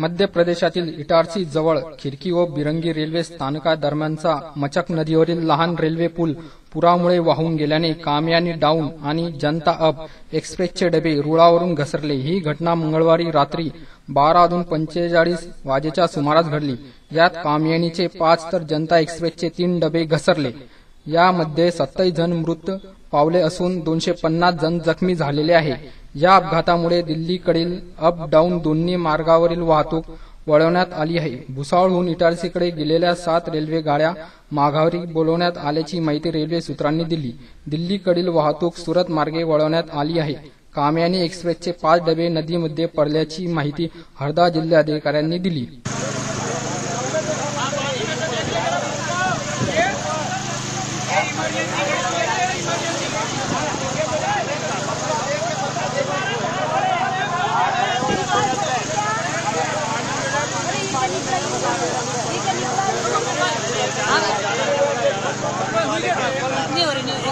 मध्य प्रदेशातील इटारसी जवळ खिरकी व बिरंगी रेल्वे स्थानकादरम्यानचा मचक नदीवरील लहान रेल्वे पूल पुरामुळे वाहून गेल्याने कामयानी डाऊन आणि जनता अप एक्सप्रेसचे डबे रुळावरून घसरले। ही घटना मंगळवारी रात्री 12:45 वाजेच्या सुमारास घडली। यात कामयानीचे 5 तर जनता एक्सप्रेसचे 3 डबे घसरले। यामध्ये 27 जण मृत पावले असून 250 जण जखमी झालेले आहे। या अपघातामुळे दिल्लीकडील अप डाऊन दोन्ही मार्गावरील वाहतूक वळवण्यात आली आहे। भुसावळहून इटारसीकडे गेलेल्या 7 रेल्वे गाड्या माघारी बोलवण्यात आल्याची माहिती रेल्वे सूत्रांनी दिली। दिल्लीकडील वाहतूक सुरत मार्गे वळवण्यात आली आहे। कामयानी एक्सप्रेसचे 5 डबे नदीमध्ये पडल्याची माहिती हरदा जिल्हाधिकाऱ्यांनी दिली। नहीं हो रही